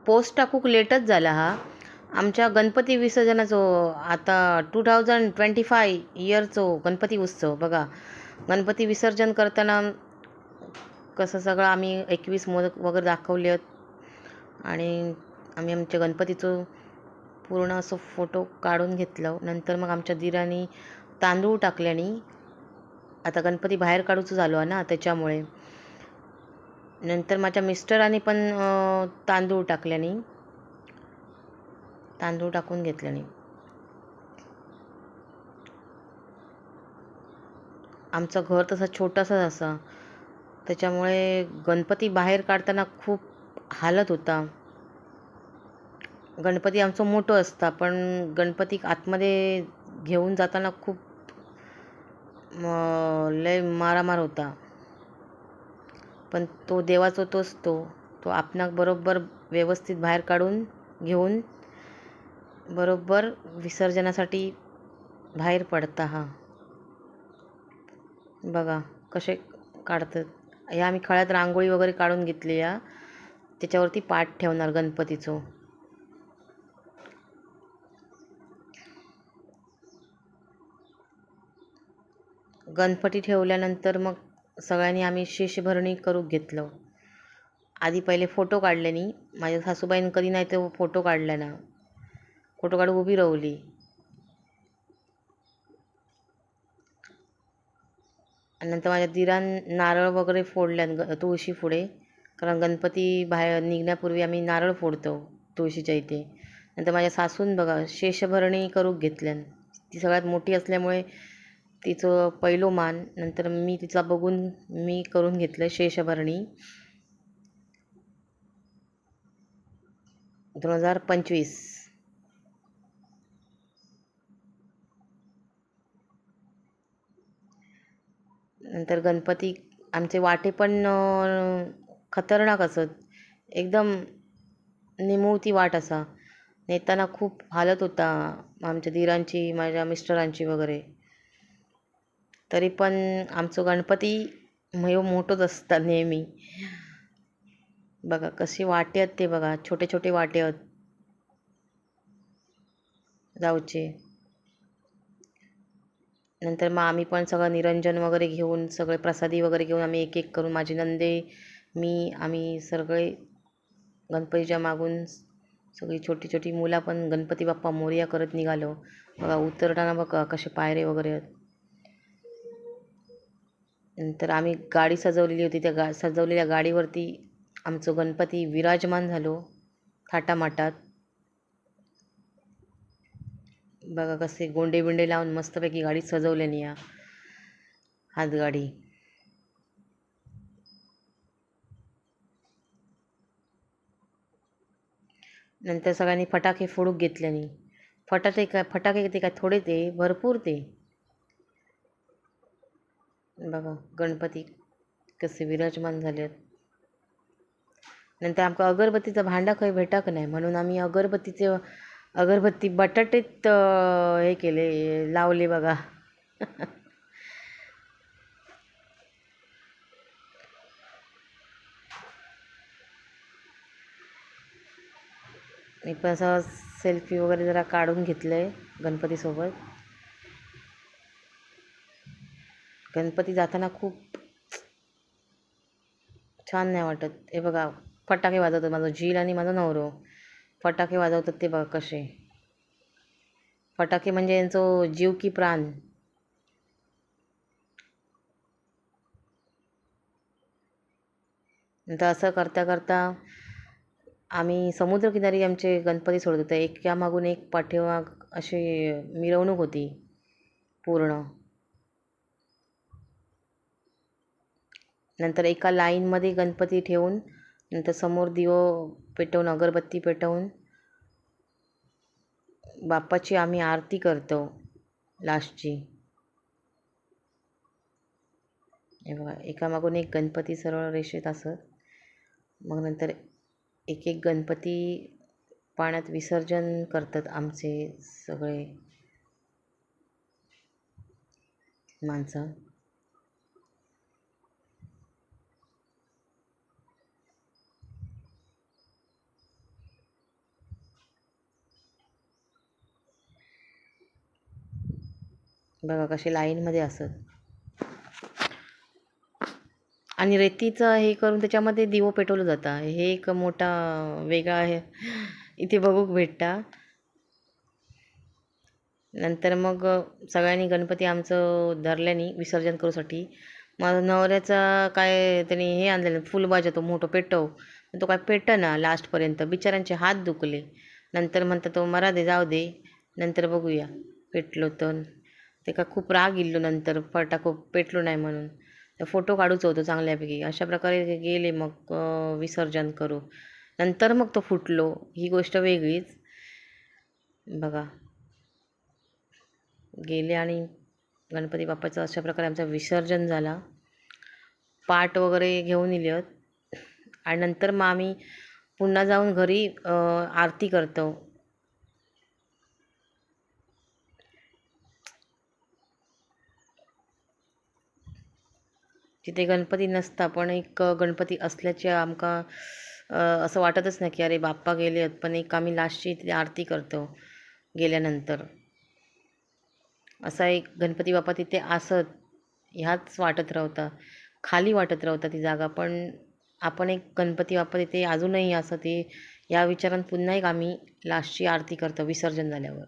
Post टाकूक लेटच झाला हा. आमच्या गणपती विसर्जनाचो आता 2025 इयरचो गणपती उत्सव बघा. गणपती विसर्जन करताना कसं सगळं आम्ही 21 मोदक वगैरे दाखवले आहेत आणि आम्ही आमच्या गणपतीचं पूर्ण असं फोटो काढून घेतलं. नंतर मग आमच्या दिरानी तांदूळ टाकल्याने आता गणपती बाहेर काढूचं झालो आहे ना, त्याच्यामुळे नंतर माझ्या मिस्टरांनी पण तांदूळ टाकल्याने तांदूळ टाकून घेतल्याने आमचं घर तसं छोटंसंच असं, त्याच्यामुळे गणपती बाहेर काढताना खूप हालत होता. गणपती आमचं मोठं असतं पण गणपती आतमध्ये घेऊन जाताना खूप लय मारामार होता. पण तो देवाचा तोच तो आपणाक बरोबर व्यवस्थित बाहेर काढून घेऊन बरोबर विसर्जनासाठी बाहेर पडता. हा बघा कसे काढतात. ह्या आम्ही खळ्यात रांगोळी वगैरे काढून घेतली या, त्याच्यावरती पाठ ठेवणार गणपतीचं. गणपती ठेवल्यानंतर मग सगळ्यांनी आम्ही शेषभरणी करून घेतलं. आधी पहिले फोटो काढल्यानी माझ्या सासूबाईंनी कधी नाही तो फोटो काढला ना, फोटो काढून उभी राहली. आणि नंतर माझ्या दिरान नारळ वगैरे फोडल्यान तुळशी पुढे, कारण गणपती बाहेर निघण्यापूर्वी आम्ही नारळ फोडतो तुळशीच्या इथे. नंतर माझ्या सासून बघा शेषभरणी करून घेतल्यान. ती सगळ्यात मोठी असल्यामुळे तिचं पहिलो मान. नंतर मी तिचा बघून मी करून घेतलं शेषभरणी 2025. नंतर गणपती आमचे वाटे पण खतरनाक असत, एकदम निमुळती वाट असा. नेताना खूप हालत होता आमच्या दिरांची माझ्या मिस्टरांची वगैरे. तरी पण आमचं गणपती मोठंच असतात नेहमी. बघा कशी वाटे आहेत ते बघा, छोटे छोटे वाटे आहेत जाऊचे. नंतर मग आम्ही पण सगळं निरंजन वगैरे घेऊन सगळे प्रसादी वगैरे घेऊन आम्ही एक एक करून माझी नंदे आम्ही सगळे गणपतीच्या मागून सगळी छोटी छोटी मुलं पण गणपती बाप्पा मोरया करत निघालो. बघा उतरताना बघा कसे पायरे वगैरे आहेत. नंतर आम्ही गाडी सजवलेली होती, त्या सजवलेल्या गाडीवरती आमचं गणपती विराजमान झालो थाटामाटात. बघा कसे गोंडे बिंडे लावून मस्तपैकी गाडी सजवल्यानी या हातगाडी. नंतर सगळ्यांनी फटाके फोडूक घेतल्यानी. फटाके ते काय थोडे ते भरपूर ते. बघा गणपती कसे विराजमान झाले. नंतर आमका अगरबत्तीचं भांडा खंय भेटाक नाही, म्हणून आम्ही अगरबत्ती बटाटेत हे केले लावले बघा. मी पण असं सेल्फी वगैरे जरा काढून घेतलं आहे गणपतीसोबत. गणपती जाताना खूप छान नाही वाटत. हे बघा फटाके वाजवतात माझं झील आणि माझा नवरो फटाके वाजवतात ते बघा कसे. फटाके म्हणजे यांचं जीव की प्राण. नंतर असं करता करता आम्ही समुद्रकिनारी आमचे गणपती सोडत होतो. एका मागून एक पाठीमाग अशी मिरवणूक होती पूर्ण. नंतर एका लाईनमध्ये गणपती ठेवून नंतर समोर दिवो पेटवून अगरबत्ती पेटवून बाप्पाची आम्ही आरती करतो लास्टची. हे बघा एकामागून एक गणपती सरळ रेषेत असत. मग नंतर एक एक गणपती पाण्यात विसर्जन करतात आमचे सगळे माणसं. बघा कसे लाईनमध्ये असत. आणि रेतीचं हे करून त्याच्यामध्ये दिवो पेटवलं जातं. हे एक मोठा वेगळा आहे इथे बघूक भेटता. नंतर मग सगळ्यांनी गणपती आमचं धरल्याने विसर्जन करूसाठी माझा नवऱ्याचा काय त्याने हे आणलेलं फुलबाजा तो मोठं पेटव, तो काय पेटना लास्टपर्यंत. बिचाऱ्यांचे हात दुखले. नंतर म्हणतात तो मरा दे जाऊ दे, नंतर बघूया. पेटलो तर ते का खूप राग इल्लो नंतर फटाको पेटलो नाही म्हणून. तर फोटो काढूच होतो चांगल्यापैकी. अशा प्रकारे गेले मग विसर्जन करू. नंतर मग तो फुटलो, ही गोष्ट वेगळीच. बघा गेले आणि गणपती बाप्पाचं अशा प्रकारे आमचं विसर्जन झाला. पाट वगैरे घेऊन इले आणि नंतर मग आम्ही पुन्हा जाऊन घरी आरती करतो. तिथे गणपती नसता पण एक गणपती असल्याचे आमका असं वाटतच नाही की अरे बाप्पा गेले आहेत. पण एक आम्ही लास्टची तिथे आरती करतो गेल्यानंतर. असा एक गणपती बाप्पा तिथे असत ह्याच वाटत राहता. खाली वाटत राहता ती जागा. पण आपण एक गणपती बाप्पा तिथे अजूनही असं ते या विचारानं पुन्हा एक आम्ही लास्टची आरती करतो विसर्जन झाल्यावर.